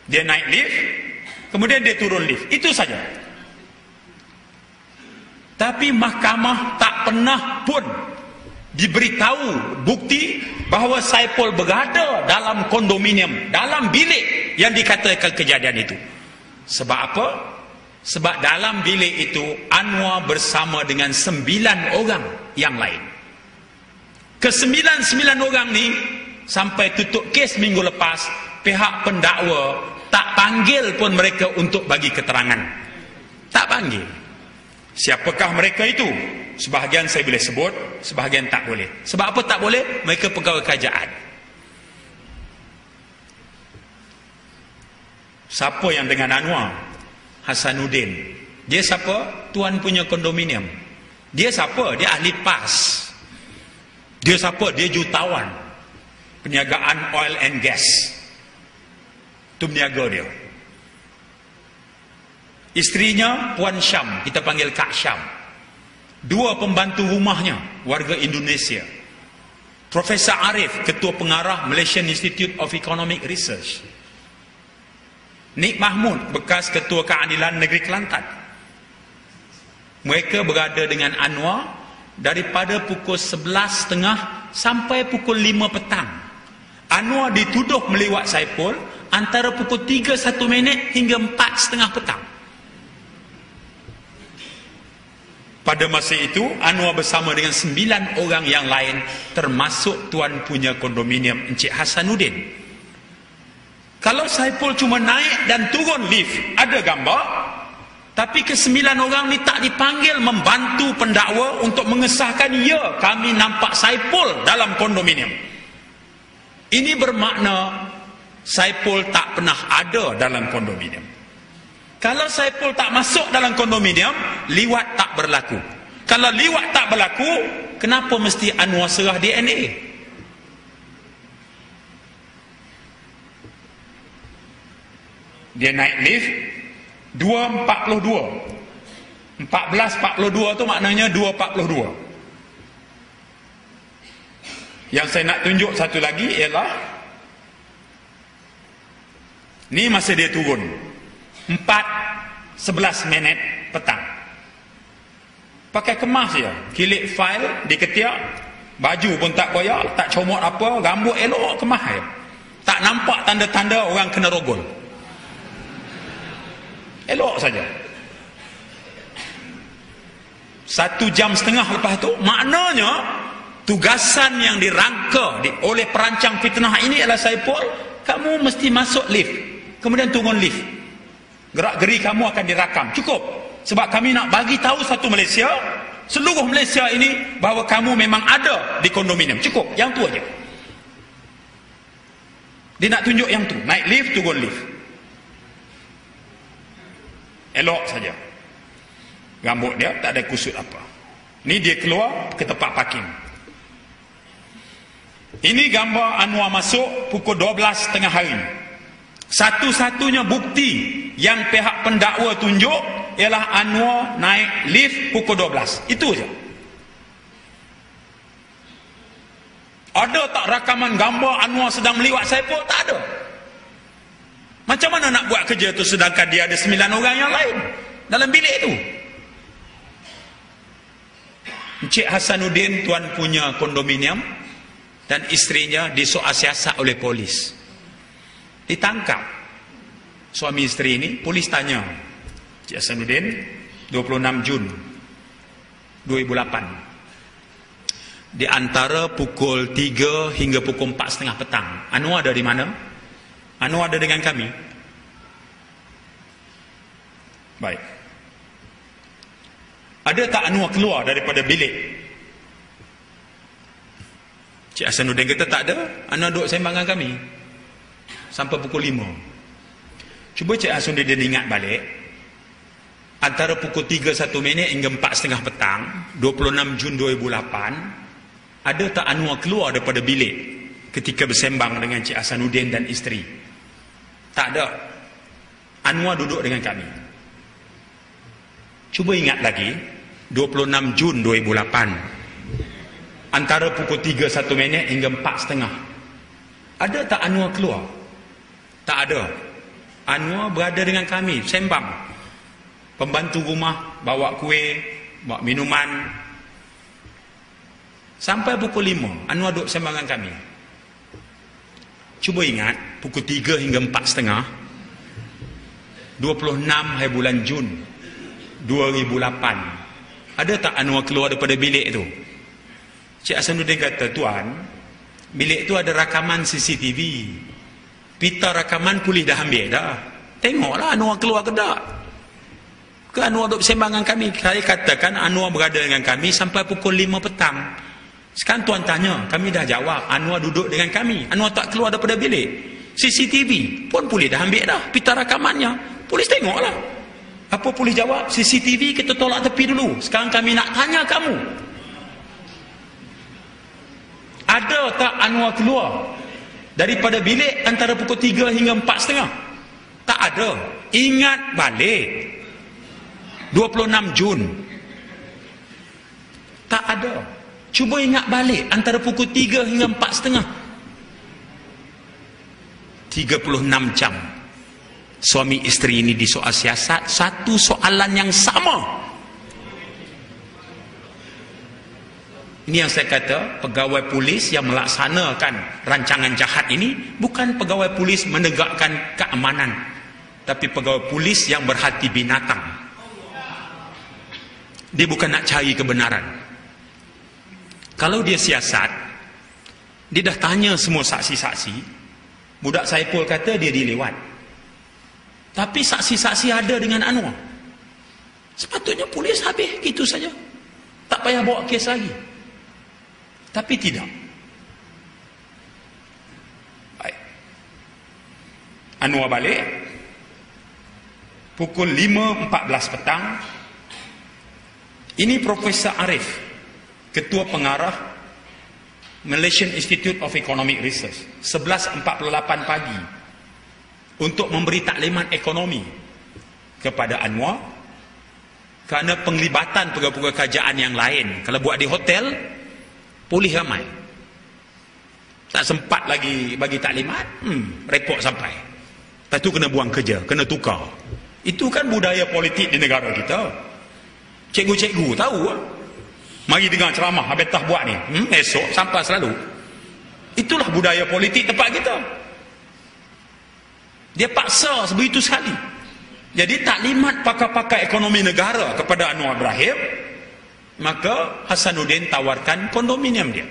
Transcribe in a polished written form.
Dia naik lift, kemudian dia turun lift. Itu saja. Tapi mahkamah tak pernah pun diberitahu bukti bahawa Saipul berada dalam kondominium, dalam bilik yang dikatakan kejadian itu. Sebab apa? Sebab dalam bilik itu Anwar bersama dengan 9 orang yang lain. Ke-9 orang ni sampai tutup kes minggu lepas, pihak pendakwa tak panggil pun mereka untuk bagi keterangan. Tak panggil. Siapakah mereka itu? Sebahagian saya boleh sebut, sebahagian tak boleh. Sebab apa tak boleh? Mereka pegawai kerajaan. Siapa yang dengan Anwar? Hasanuddin. Dia siapa? Tuan punya kondominium. Dia siapa? Dia ahli PAS. Dia siapa? Dia jutawan perniagaan oil and gas. Itu peniaga dia. Isterinya Puan Syam, kita panggil Kak Syam. 2 pembantu rumahnya warga Indonesia. Profesor Arif, ketua pengarah Malaysian Institute of Economic Research. Nik Mahmud, bekas ketua keadilan negeri Kelantan. Mereka berada dengan Anwar daripada pukul 11.30 sampai pukul 5 petang. Anwar dituduh meliwat Saipul antara pukul 3:01 hingga 4:30 petang. Pada masa itu Anwar bersama dengan 9 orang yang lain, termasuk tuan punya kondominium Encik Hasanuddin. Kalau Saipul cuma naik dan turun lift, ada gambar. Tapi ke-9 orang ni tak dipanggil membantu pendakwa untuk mengesahkan, ya, kami nampak Saipul dalam kondominium. Ini bermakna Saipul tak pernah ada dalam kondominium. Kalau Saipul tak masuk dalam kondominium, liwat tak berlaku. Kalau liwat tak berlaku, kenapa mesti Anwar serah DNA? Dia naik lift 2.42. 14.42 tu maknanya 2.42. Yang saya nak tunjuk satu lagi ialah ni masa dia turun 4:11 petang. Pakai kemas je, kilik file diketiak, baju pun tak koyak, tak comot apa, rambut elok, kemas je. Tak nampak tanda-tanda orang kena rogol. Elok saja. 1.5 jam lepas tu, maknanya tugasan yang dirangka oleh perancang fitnah ini adalah Saipul, kamu mesti masuk lift, kemudian turun lift. Gerak-geri kamu akan dirakam. Cukup. Sebab kami nak bagi tahu satu Malaysia, seluruh Malaysia ini, bahawa kamu memang ada di kondominium. Cukup. Yang tu aja. Dia nak tunjuk yang tu. Naik lift, turun lift. Elok saja. Rambut dia tak ada kusut apa. Ni dia keluar ke tempat parking. Ini gambar Anwar masuk pukul 12.30 hari. Satu-satunya bukti yang pihak pendakwa tunjuk ialah Anwar naik lift pukul 12. Itu saja. Ada tak rakaman gambar Anwar sedang meliwat Saipul? Tak ada. Macam mana nak buat kerja tu sedangkan dia ada 9 orang yang lain dalam bilik tu? Encik Hasanuddin, tuan punya kondominium, dan isterinya disoal siasat oleh polis. Ditangkap suami isteri ini. Polis tanya Encik Hasanuddin 26 Jun 2008, di antara pukul 3 hingga pukul 4.30 petang, Anwar ada di mana? Anwar ada dengan kami. Baik. Ada tak Anwar keluar daripada bilik? Encik Hasanuddin kata tak ada. Anwar duduk sembang dengan kami sampai pukul 5. Cuba Cik Hasanuddin ingat balik, antara pukul 3:01 hingga 4.30 petang 26 Jun 2008, ada tak Anwar keluar daripada bilik ketika bersembang dengan Cik Hasanuddin dan isteri? Tak ada. Anwar duduk dengan kami. Cuba ingat lagi, 26 Jun 2008, antara pukul 3:01 hingga 4.30, ada tak Anwar keluar? Tak ada. Anwar berada dengan kami, sembang. Pembantu rumah bawa kuih, bawa minuman. Sampai pukul 5 Anwar duduk sembang dengan kami. Cuba ingat, pukul 3 hingga 4.30 26 hari bulan Jun 2008, ada tak Anwar keluar daripada bilik tu? Cik Hasanuddin kata, tuan, bilik tu ada rakaman CCTV, pita rakaman polis dah ambil dah. Tengoklah Anwar keluar ke tak. Ke Anwar duduk bersembang dengan kami. Saya katakan Anwar berada dengan kami sampai pukul 5 petang. Sekarang tuan tanya, kami dah jawab, Anwar duduk dengan kami, Anwar tak keluar daripada bilik. CCTV pun polis dah ambil dah, pita rakamannya, polis tengoklah. Apa polis jawab? CCTV kita tolak tepi dulu, sekarang kami nak tanya kamu, ada tak Anwar keluar daripada bilik antara pukul 3 hingga 4.30? Tak ada. Ingat balik 26 Jun, tak ada. Cuba ingat balik antara pukul 3 hingga 4.30. 36 jam suami isteri ini disoal siasat, satu soalan yang sama. Ini yang saya kata, pegawai polis yang melaksanakan rancangan jahat ini bukan pegawai polis menegakkan keamanan, tapi pegawai polis yang berhati binatang. Dia bukan nak cari kebenaran. Kalau dia siasat, dia dah tanya semua saksi-saksi. Budak Saipul kata dia dilewat, tapi saksi-saksi ada dengan Anwar. Sepatutnya polis habis gitu saja, tak payah bawa kes lagi. Tapi tidak. Baik. Anwar balik pukul 5.14 petang. Ini Profesor Arif, Ketua Pengarah Malaysian Institute of Economic Research, 11.48 pagi, untuk memberi taklimat ekonomi kepada Anwar kerana penglibatan pegawai-pegawai kerajaan yang lain. Kalau buat di hotel, polis ramai, tak sempat lagi bagi taklimat, repot sampai. Lepas tu kena buang kerja, kena tukar. Itu kan budaya politik di negara kita. Cikgu-cikgu tahu lah. Mari dengar ceramah Habetah buat ni, esok sampai selalu. Itulah budaya politik tempat kita. Dia paksa sebegitu sekali. Jadi taklimat pakar-pakar ekonomi negara kepada Anwar Ibrahim, maka Hasanuddin tawarkan kondominium dia.